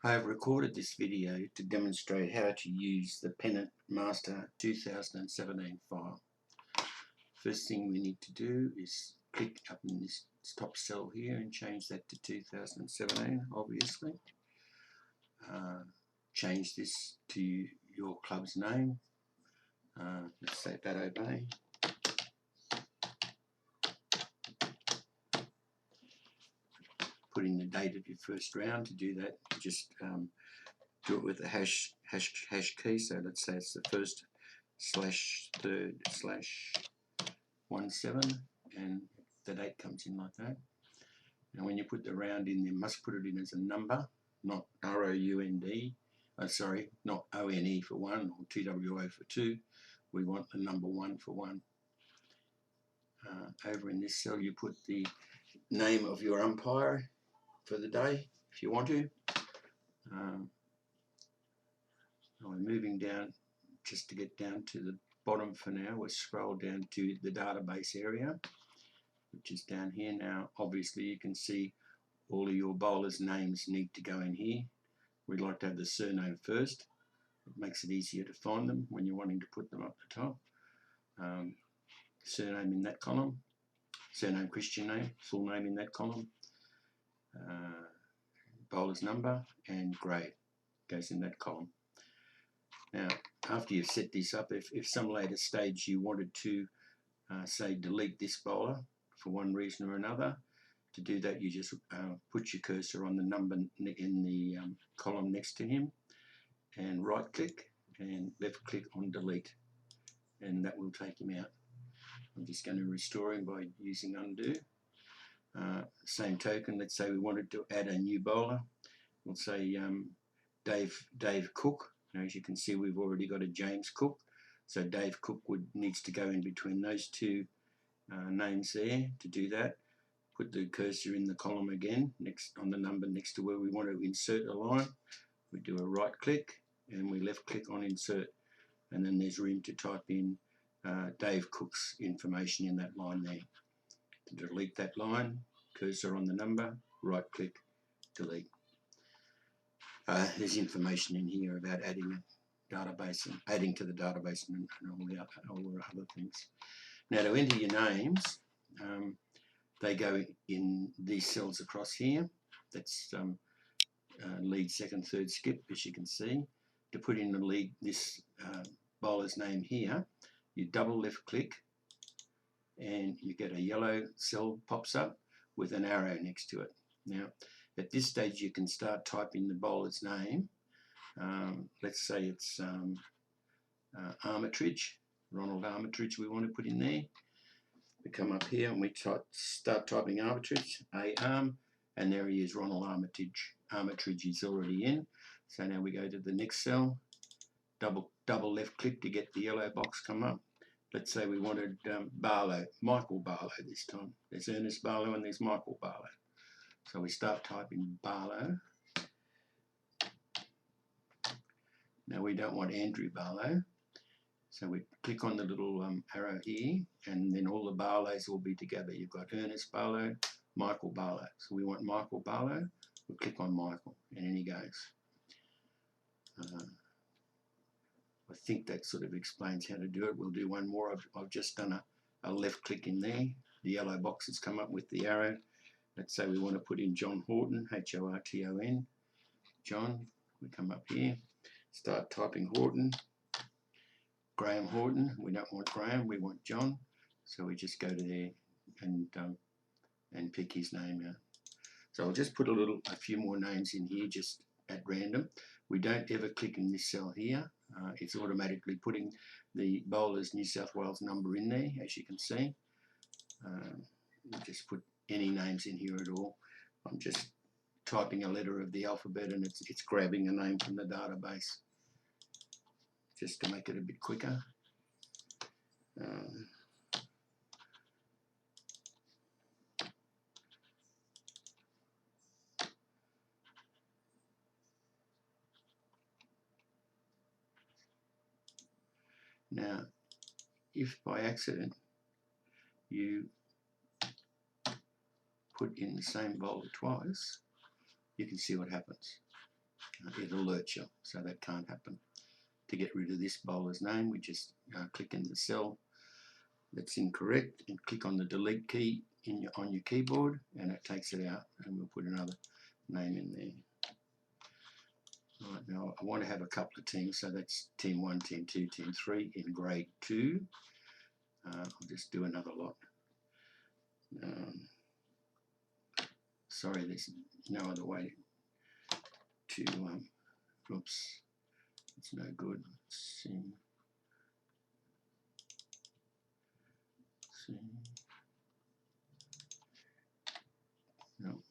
I have recorded this video to demonstrate how to use the Pennant Master 2017 file. First thing we need to do is click up in this top cell here and change that to 2017, obviously. Change this to your club's name. Let's say Batto Bay. Put in the date of your first round. To do that, just do it with the hash key. So let's say it's the first /3/17, and the date comes in like that. And when you put the round in, you must put it in as a number, not ROUND. Sorry, not ONE for 1 or TWO for 2. We want the number 1 for 1. Over in this cell, you put the name of your umpire for the day, if you want to. We're moving down just to get down to the bottom for now. We'll scroll down to the database area, which is down here now. Obviously, you can see all of your bowlers' names need to go in here. We'd like to have the surname first. It makes it easier to find them when you're wanting to put them up the top. Surname in that column, surname, Christian name, full name in that column, bowler's number and grade goes in that column. Now, after you've set this up, if some later stage you wanted to, say, delete this bowler for one reason or another, to do that you just put your cursor on the number in the column next to him and right click and left click on delete, and that will take him out. I'm just going to restore him by using undo. Same token, let's say we wanted to add a new bowler. We'll say Dave Cook. Now, as you can see, we've already got a James Cook, so Dave Cook needs to go in between those two names there. To do that, put the cursor in the column again, next on the number next to where we want to insert a line. We do a right click and we left click on insert, and then there's room to type in Dave Cook's information in that line there. To delete that line, cursor on the number, right click, delete. There's information in here about adding a database and adding to the database and all the other things. Now, to enter your names, they go in these cells across here. That's lead, second, third, skip, as you can see. To put in the lead, this bowler's name here, you double left click and you get a yellow cell pops up with an arrow next to it. Now, at this stage, you can start typing the bowler's name. Let's say it's Armitage, Ronald Armitage we want to put in there. We come up here and we start typing Armitage, A-arm, and there he is, Ronald Armitage. Armitage is already in. So now we go to the next cell, double left click to get the yellow box come up. Let's say we wanted Barlow, Michael Barlow this time. There's Ernest Barlow and there's Michael Barlow. So we start typing Barlow. Now we don't want Andrew Barlow. So we click on the little arrow here, and then all the Barlows will be together. You've got Ernest Barlow, Michael Barlow. So we want Michael Barlow. We'll click on Michael, and in he goes. I think that sort of explains how to do it. We'll do one more. I've just done a left click in there. The yellow box has come up with the arrow. Let's say we want to put in John Horton, H-O-R-T-O-N, John. We come up here, start typing Horton, Graham Horton. We don't want Graham, we want John. So we just go to there and pick his name out. So I'll just put a few more names in here just at random. We don't ever click in this cell here. It's automatically putting the bowler's New South Wales number in there, as you can see. We'll just put any names in here at all. I'm just typing a letter of the alphabet and it's grabbing a name from the database just to make it a bit quicker. Now, if by accident you put in the same bowler twice, you can see what happens. it alerts you, so that can't happen. To get rid of this bowler's name, we just click in the cell that's incorrect and click on the delete key on your keyboard, and it takes it out, and we'll put another name in there. Right, now I want to have a couple of teams, so that's team 1, team 2, team 3 in grade 2. I'll just do another lot. Sorry, there's no other way to, oops, it's no good. Let's see. No,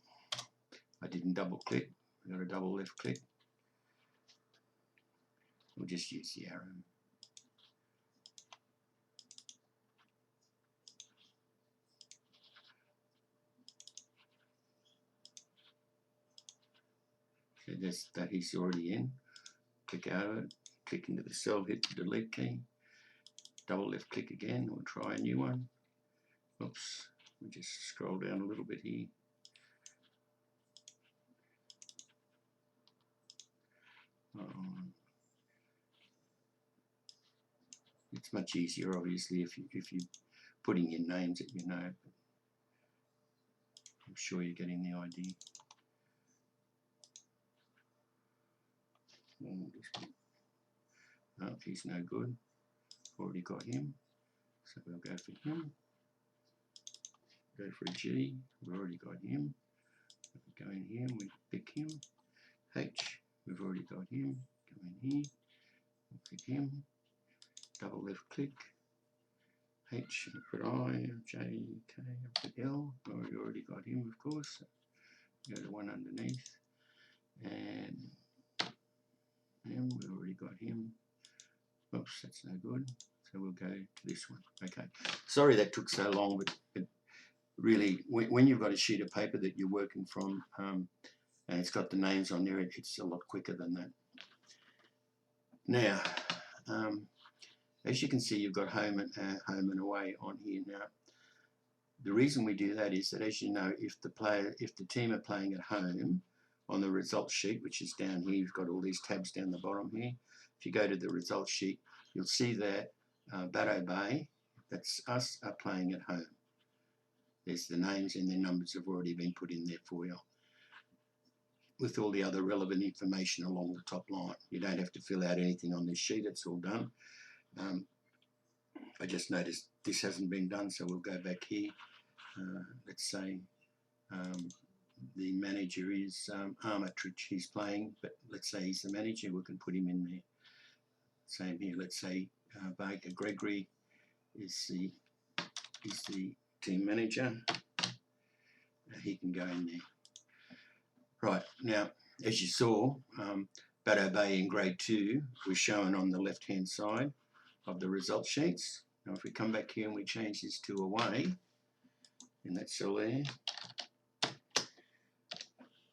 I didn't double click. I got a double left click. We'll just use the arrow. So that he's already in. Click out of it, click into the cell, hit the delete key, double left click again, we'll try a new one. Oops, we just scroll down a little bit here. It's much easier, obviously, if you're putting in names that you know. But I'm sure you're getting the idea. Oh, he's no good. Already got him, so we'll go for him. Go for a G. We've already got him. Go in here and we pick him. H. We've already got him. Go in here. We'll pick him. Double left click. H. Put I. J. K. Put L. We've already got him, of course. Go to one underneath. And M. We've already got him. Oops, that's no good. So we'll go to this one. Okay. Sorry that took so long, but really, when you've got a sheet of paper that you're working from, and it's got the names on there, it's a lot quicker than that. Now, as you can see, you've got home and away on here now. The reason we do that is that, as you know, if the team are playing at home, on the results sheet, which is down here, you've got all these tabs down the bottom here. If you go to the results sheet, you'll see that Baddo Bay, that's us, are playing at home. There's the names and their numbers have already been put in there for you, with all the other relevant information along the top line. You don't have to fill out anything on this sheet, it's all done. I just noticed this hasn't been done, so we'll go back here. Let's say the manager is Armitage, he's playing, but let's say he's the manager, we can put him in there. Same here, let's say Baker Gregory is the team manager. He can go in there. Right, now, as you saw, Baddo Bay in grade 2 was shown on the left-hand side of the results sheets. Now, if we come back here and we change this to away, in that cell there,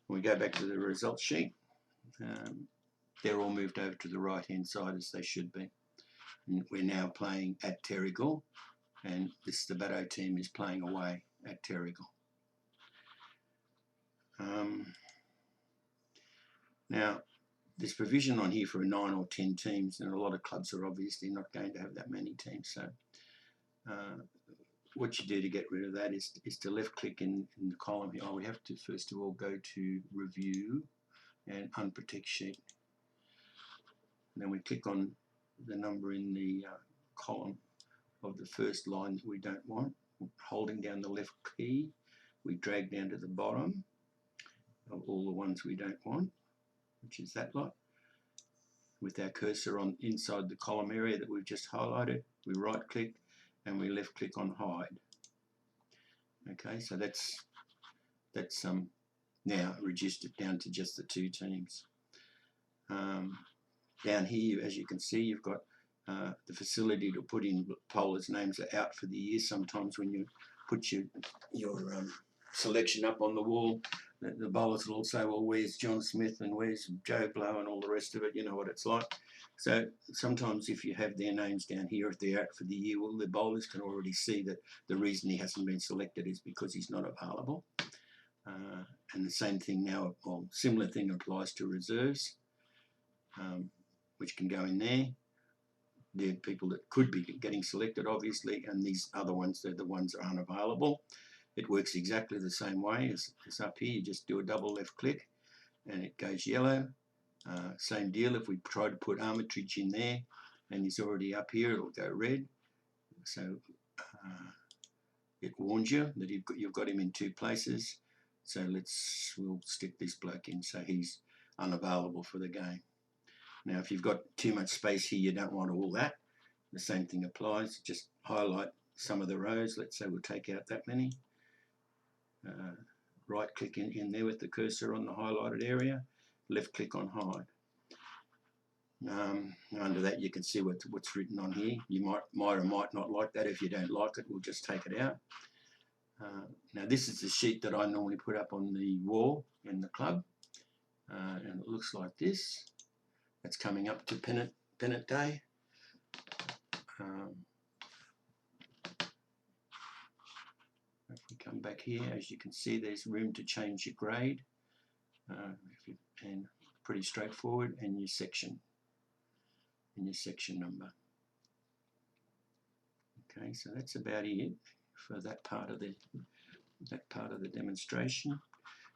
we go back to the results sheet, they're all moved over to the right-hand side as they should be. And we're now playing at Terrigal, and the Baddo team is playing away at Terrigal. Now, there's provision on here for 9 or 10 teams, and a lot of clubs are obviously not going to have that many teams. So what you do to get rid of that is to left-click in the column here. We have to first of all go to Review and Unprotect Sheet. And then we click on the number in the column of the first line that we don't want. Holding down the left key, we drag down to the bottom of all the ones we don't want, which is that lot. With our cursor on inside the column area that we've just highlighted, we right click and we left click on hide. Okay, so that's now reduced it down to just the 2 teams. Down here, as you can see, you've got the facility to put in bowlers' names are out for the year. Sometimes when you put your selection up on the wall, the bowlers will all say, well, where's John Smith and where's Joe Blow and all the rest of it, you know what it's like. So sometimes if you have their names down here, if they're out for the year, well, the bowlers can already see that the reason he hasn't been selected is because he's not available. And the same thing now, or similar thing applies to reserves, which can go in there. They're people that could be getting selected, obviously, and these other ones, they're the ones that are unavailable. It works exactly the same way as up here. You just do a double left click and it goes yellow. Same deal, if we try to put Armitage in there and he's already up here, it'll go red. So it warns you that you've got him in two places. So we'll stick this bloke in so he's unavailable for the game. Now if you've got too much space here, you don't want all that. The same thing applies. Just highlight some of the rows. Let's say we'll take out that many. Right click in there with the cursor on the highlighted area. Left click on hide. Under that you can see what's written on here. You might or might not like that. If you don't like it, we'll just take it out. Now this is the sheet that I normally put up on the wall in the club, and it looks like this. It's coming up to Pennant Day. If we come back here, as you can see, there's room to change your grade, and pretty straightforward, and your section number. Okay, so that's about it for that part of the demonstration.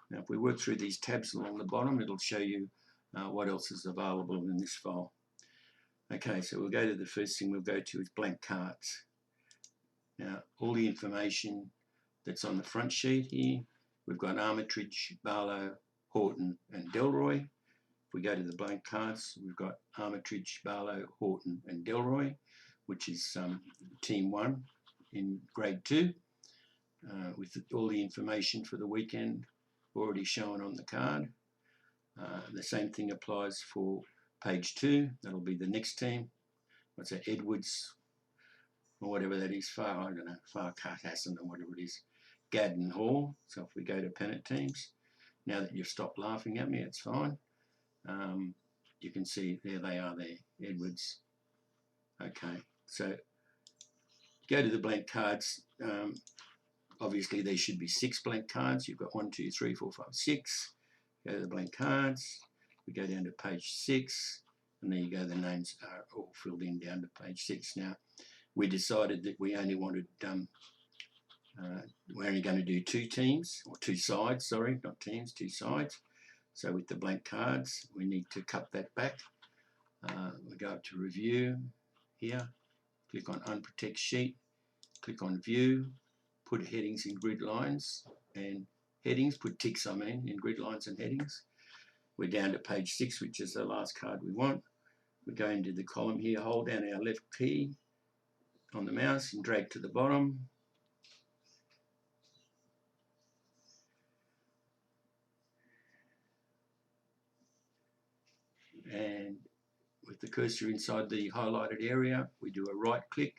Now, if we work through these tabs along the bottom, it'll show you what else is available in this file. Okay, so we'll go to the first thing we'll go to is blank cards. Now, all the information that's on the front sheet here, we've got Armitage, Barlow, Horton, and Delroy. If we go to the blank cards, we've got Armitage, Barlow, Horton, and Delroy, which is Team 1 in Grade 2, with all the information for the weekend already shown on the card. The same thing applies for page 2. That'll be the next team. What's that, Edwards, or whatever that is, I don't know, Farquharson or whatever it is, Gadden Hall. So if we go to pennant teams, now that you've stopped laughing at me, it's fine. You can see there they are there, Edwards. Okay, so go to the blank cards. Obviously there should be 6 blank cards. You've got 1, 2, 3, 4, 5, 6. Go to the blank cards. We go down to page 6, and there you go. The names are all filled in down to page 6. Now we decided that we only wanted we're only going to do 2 teams, or 2 sides, sorry, not teams, 2 sides. So with the blank cards, we need to cut that back. We go up to review here, click on unprotect sheet, click on view, put headings in grid lines and headings, put ticks in grid lines and headings. We're down to page 6, which is the last card we want. We go into the column here, hold down our left key on the mouse and drag to the bottom. And with the cursor inside the highlighted area, we do a right click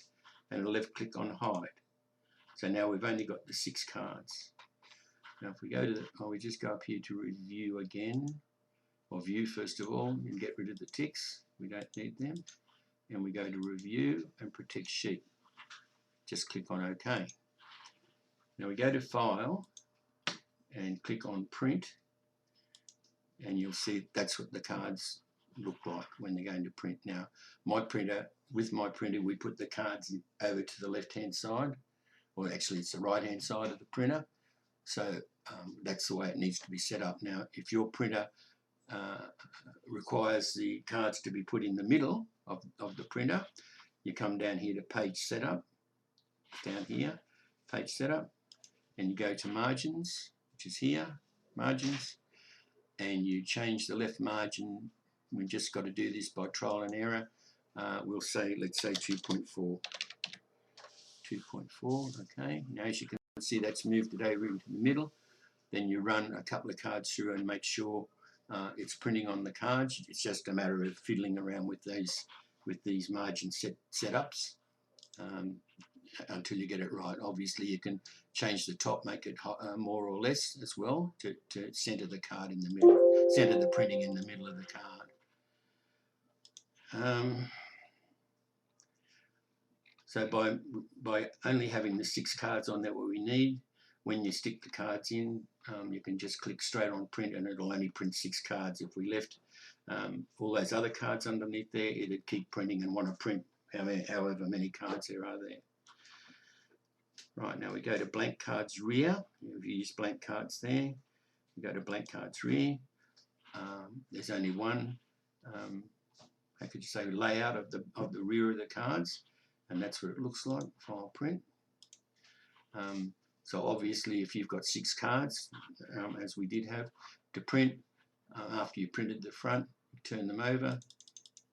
and a left click on hide. So now we've only got the 6 cards. Now if we go to we just go up here to review again, or view first of all, and get rid of the ticks. We don't need them. And we go to review and protect sheet. Just click on OK. Now we go to file and click on print, and you'll see that's what the cards look like when they're going to print. Now with my printer we put the cards over to the left hand side, or actually it's the right hand side of the printer, so that's the way it needs to be set up. Now if your printer requires the cards to be put in the middle of the printer, you come down here to page setup, down here, page setup, and you go to margins, which is here, margins, and you change the left margin. We've just got to do this by trial and error. We'll say, let's say 2.4. 2.4, okay. Now as you can see, that's moved it over into the middle. Then you run a couple of cards through and make sure it's printing on the cards. It's just a matter of fiddling around with these margin setups until you get it right. Obviously you can change the top, make it more or less as well to center the card in the middle, center the printing in the middle of the card. So by only having the 6 cards on there what we need, when you stick the cards in, you can just click straight on print and it'll only print 6 cards. If we left all those other cards underneath there, it'd keep printing and want to print however many cards there are there. Right, now we go to blank cards rear. We've used blank cards there. We go to blank cards rear. There's only one, how could you say, layout of the rear of the cards, and that's what it looks like. File print. So obviously, if you've got 6 cards, as we did have, to print, after you printed the front, turn them over,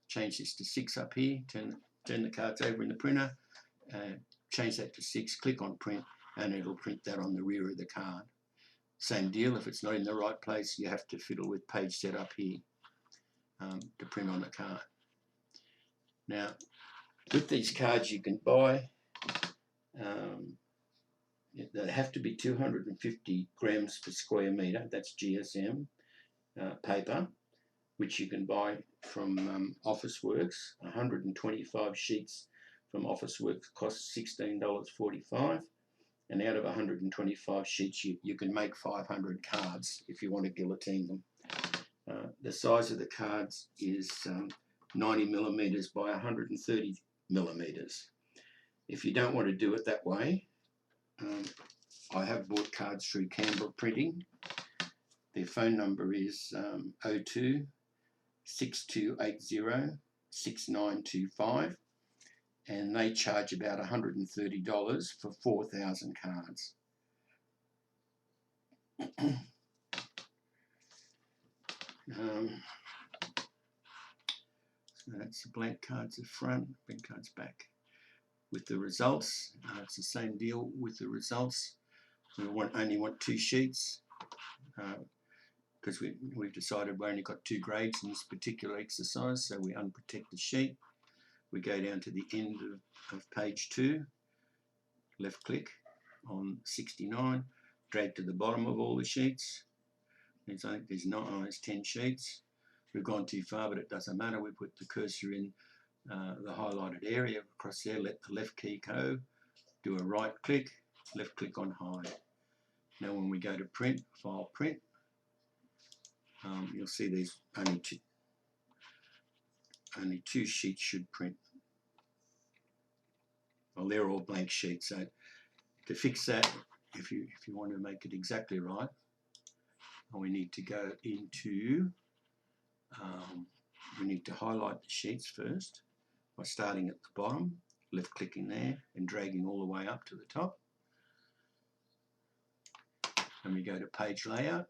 change this to 6 up here, turn the cards over in the printer, change that to 6, click on print, and it'll print that on the rear of the card. Same deal, if it's not in the right place, you have to fiddle with page set up here to print on the card. Now, with these cards you can buy, they have to be 250 grams per square metre, that's GSM paper, which you can buy from Officeworks. 125 sheets from Officeworks costs $16.45, and out of 125 sheets you can make 500 cards if you want to guillotine them. The size of the cards is 90 millimetres by 130 millimetres. If you don't want to do it that way, I have bought cards through Canberra Printing. Their phone number is 02 6280 6925, and they charge about $130 for 4,000 cards. So that's the blank cards at front, blank cards back. With the results, it's the same deal with the results. We only want 2 sheets because we've decided we only got 2 grades in this particular exercise, so we unprotect the sheet. We go down to the end of page 2, left click on 69, drag to the bottom of all the sheets. There's 10 sheets. We've gone too far, but it doesn't matter. We put the cursor in the highlighted area across there, let the left key go, do a right click, left click on hide. Now when we go to print, file print, you'll see there's only two sheets should print. Well, they're all blank sheets, so to fix that, if you want to make it exactly right, we need to go into, we need to highlight the sheets first by starting at the bottom, left clicking there and dragging all the way up to the top. And we go to page layout.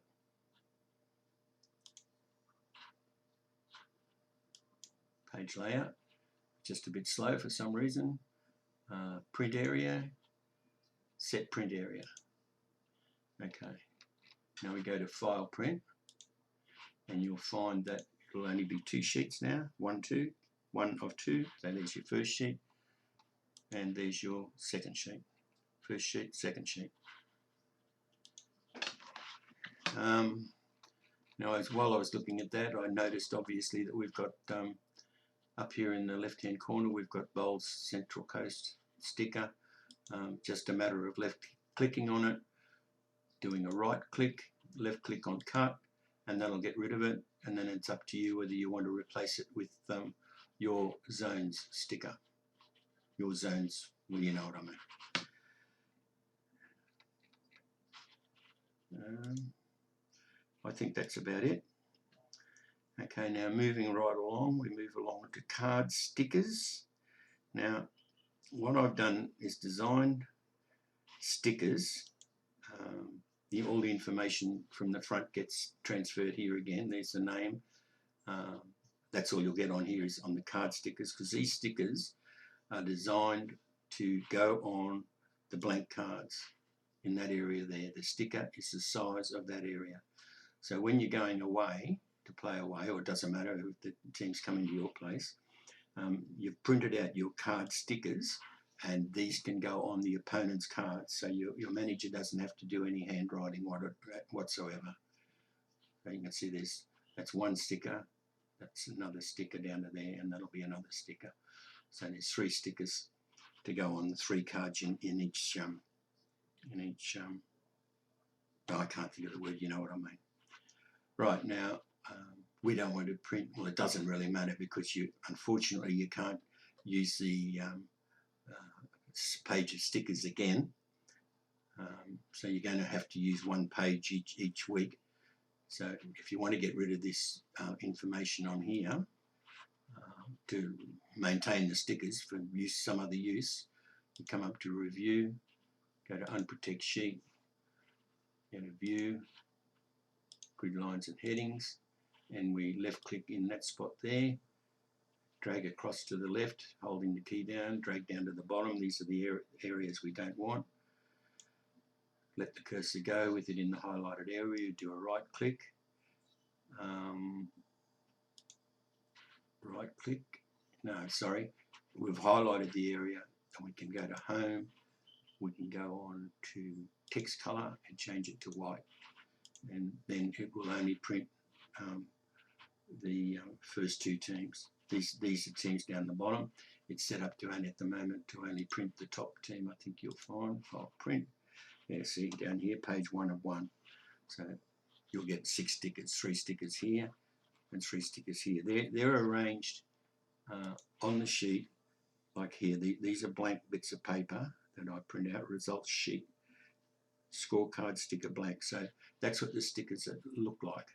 Page layout, just a bit slow for some reason. Print area, set print area. Okay, now we go to file print, and you'll find that it'll only be 2 sheets now, one of two. So there's your first sheet, and there's your second sheet. First sheet, second sheet. Now, while I was looking at that, I noticed obviously that we've got up here in the left-hand corner, we've got Bowls Central Coast sticker. Just a matter of left clicking on it, doing a right click, left click on cut, and that'll get rid of it. And then it's up to you whether you want to replace it with your zones sticker. Your zones, well, you know what I mean. I think that's about it. Okay, now moving right along, we move along to card stickers. Now, what I've done is designed stickers. All the information from the front gets transferred here again. There's the name. That's all you'll get on here is on the card stickers, because these stickers are designed to go on the blank cards in that area there. The sticker is the size of that area. So when you're going away to play away, or it doesn't matter if the team's coming to your place, you've printed out your card stickers, and these can go on the opponent's cards. So your manager doesn't have to do any handwriting whatsoever. So you can see that's one sticker, that's another sticker down to there, and that'll be another sticker. So there's 3 stickers to go on the 3 cards in each No, I can't think of the word, you know what I mean. Right, now, we don't want to print, well, it doesn't really matter because unfortunately you can't use the page of stickers again. So you're going to have to use one page each week. So if you want to get rid of this information on here to maintain the stickers for some other use, you come up to Review, go to Unprotect Sheet, go to View, Grid Lines and Headings, and we left click in that spot there, drag across to the left, holding the key down, drag down to the bottom. These are the areas we don't want. Let the cursor go with it in the highlighted area, do a right click, we've highlighted the area, and we can go to Home, we can go on to text color and change it to white, and then it will only print the first two teams. These are teams down the bottom. It's set up to only at the moment to only print the top team. I think you'll find File Print. Yeah, see down here, page 1 of 1. So you'll get 6 stickers, 3 stickers here and 3 stickers here. They're arranged on the sheet like here. These are blank bits of paper that I print out, results sheet, scorecard sticker blank. So that's what the stickers look like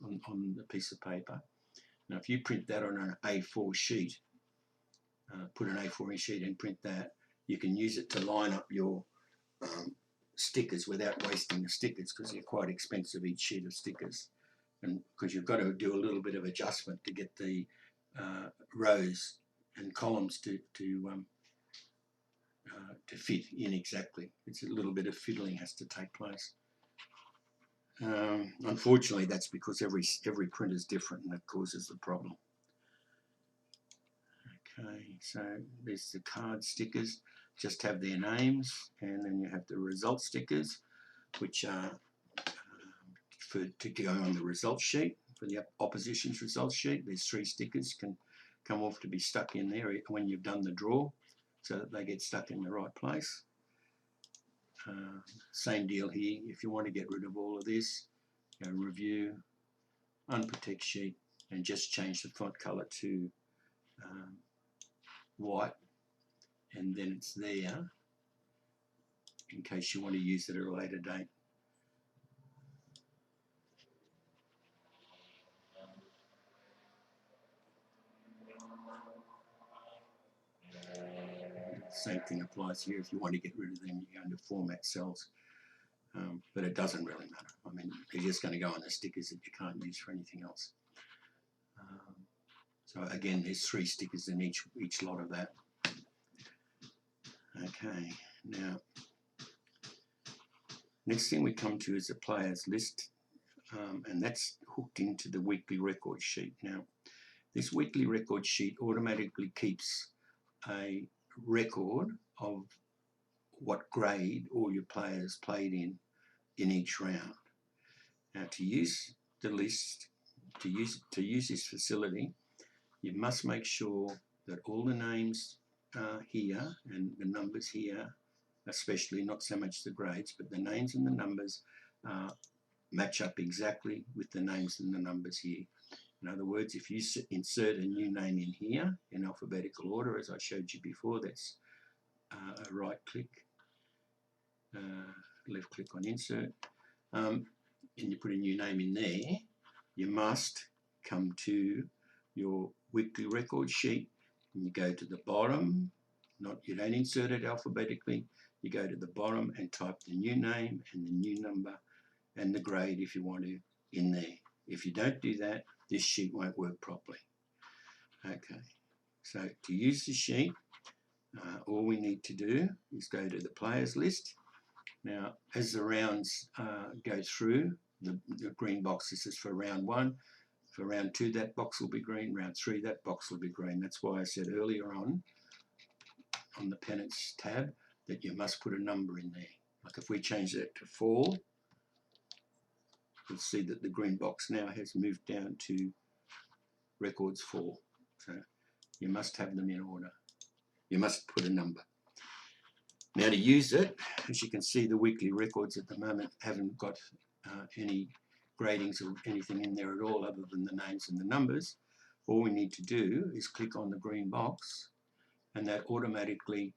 on the piece of paper. Now if you print that on an A4 sheet, put an A4 sheet and print that, you can use it to line up your stickers without wasting the stickers, because they're quite expensive, each sheet of stickers, and because you've got to do a little bit of adjustment to get the rows and columns to fit in exactly. It's a little bit of fiddling has to take place. Unfortunately, that's because every print is different, and that causes the problem. Okay, so there's the card stickers, just have their names, and then you have the result stickers, which are to go on the results sheet, for the opposition's results sheet. There's 3 stickers can come off to be stuck in there when you've done the draw, so that they get stuck in the right place. Same deal here. If you want to get rid of all of this, go Review, Unprotect Sheet, and just change the font color to white, and then it's there in case you want to use it at a later date. Same thing applies here. If you want to get rid of them, you're going to Format Cells, but it doesn't really matter. I mean, they're just going to go on the stickers that you can't use for anything else. So again, there's 3 stickers in each lot of that. Okay, now next thing we come to is the players list, and that's hooked into the weekly record sheet. Now, this weekly record sheet automatically keeps a record of what grade all your players played in each round. Now, to use the list, to use this facility, you must make sure that all the names here and the numbers here, especially not so much the grades, but the names and the numbers match up exactly with the names and the numbers here. In other words, if you insert a new name in here in alphabetical order, as I showed you before, that's a right click, left click on insert, and you put a new name in there, you must come to your weekly record sheet and you go to the bottom. You don't insert it alphabetically, you go to the bottom and type the new name and the new number and the grade if you want to in there. If you don't do that, this sheet won't work properly. Okay, so to use the sheet, all we need to do is go to the players list. Now, as the rounds go through, the green box, this is for round 1. For round 2, that box will be green. Round 3, that box will be green. That's why I said earlier on the Pennants tab that you must put a number in there. Like if we change that to 4, you'll see that the green box now has moved down to records 4. So you must have them in order. You must put a number. Now to use it, as you can see, the weekly records at the moment haven't got any gradings or anything in there at all other than the names and the numbers. All we need to do is click on the green box, and that automatically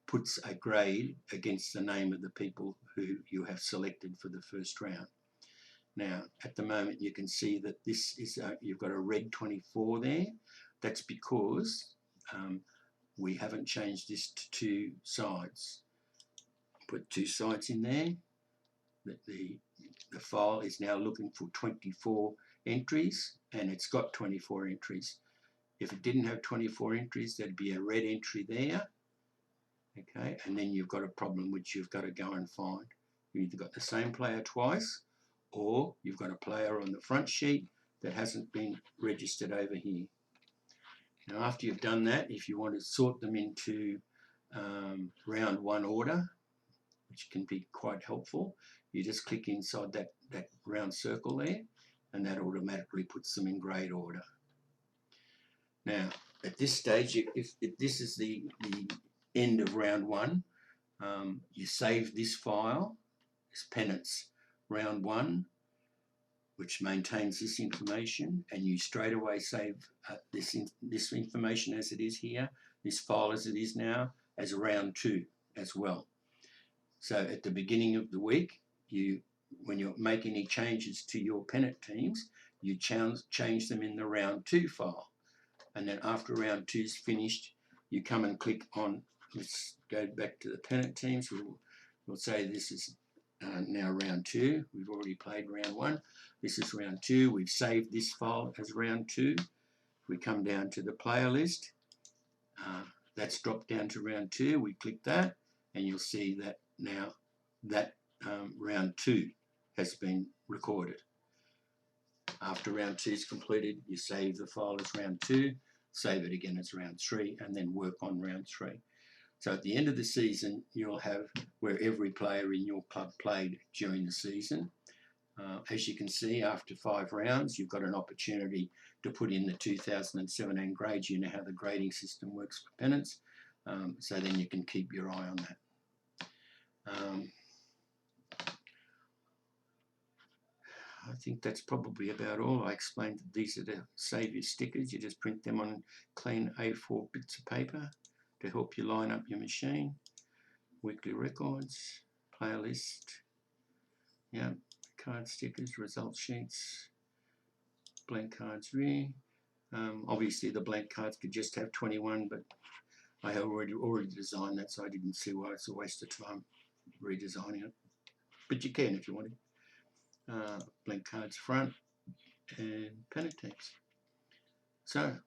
puts a grade against the name of the people who you have selected for the first round. Now, at the moment, you can see that this is you've got a red 24 there. That's because we haven't changed this to 2 sides. Put 2 sides in there. The file is now looking for 24 entries, and it's got 24 entries. If it didn't have 24 entries, there'd be a red entry there. Okay, and then you've got a problem which you've got to go and find. You've either got the same player twice, or you've got a player on the front sheet that hasn't been registered over here. Now, after you've done that, if you want to sort them into round 1 order, which can be quite helpful, you just click inside that round circle there, and that automatically puts them in grade order. Now, at this stage, if this is the end of round 1, you save this file, this Pennant's round 1, which maintains this information, and you straight away save this information as it is here, this file as it is now, as round 2 as well. So at the beginning of the week, when you make any changes to your Pennant teams, you change them in the round 2 file. And then after round 2 is finished, you come and click on, let's go back to the Pennant teams. We'll say this is now round 2. We've already played round 1. This is round 2. We've saved this file as round 2. We come down to the player list. That's dropped down to round 2. We click that, and you'll see that now that round 2 has been recorded. After round 2 is completed, you save the file as round 2, save it again as round 3, and then work on round 3. So at the end of the season, you'll have where every player in your club played during the season. As you can see, after 5 rounds, you've got an opportunity to put in the 2017 grades. You know how the grading system works for Pennants, so then you can keep your eye on that. I think that's probably about all. I explained that these are the save your stickers. You just print them on clean A4 bits of paper to help you line up your machine. Weekly records, player list, yeah, card stickers, result sheets, blank cards rear. Obviously the blank cards could just have 21, but I have already designed that, so I didn't see why it's a waste of time redesigning it. But you can if you want to. Blank cards front, and Pennant teams. So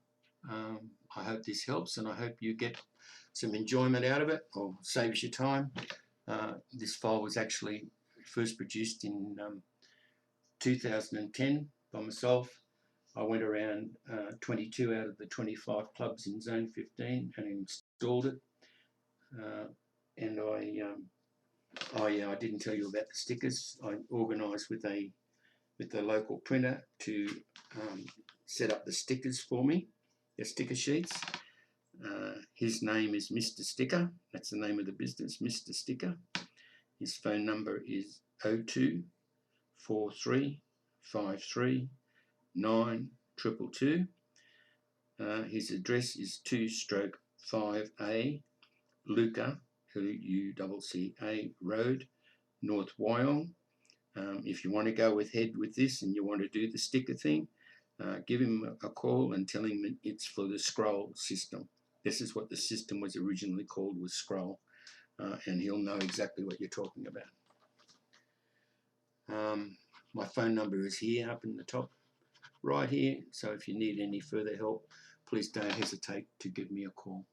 I hope this helps, and I hope you get some enjoyment out of it, or saves you time. This file was actually first produced in 2010 by myself. I went around 22 out of the 25 clubs in Zone 15 and installed it. And I didn't tell you about the stickers. I organised with the local printer to set up the stickers for me, the sticker sheets. His name is Mr. Sticker. That's the name of the business, Mr. Sticker. His phone number is 02 43 53 9222. His address is 2/5A Luca, Lucca Road, North Wyong. If you want to go ahead with this and you want to do the sticker thing, give him a call and tell him it's for the scroll system. This is what the system was originally called, was scroll, and he'll know exactly what you're talking about. My phone number is here up in the top right here, so if you need any further help, please don't hesitate to give me a call.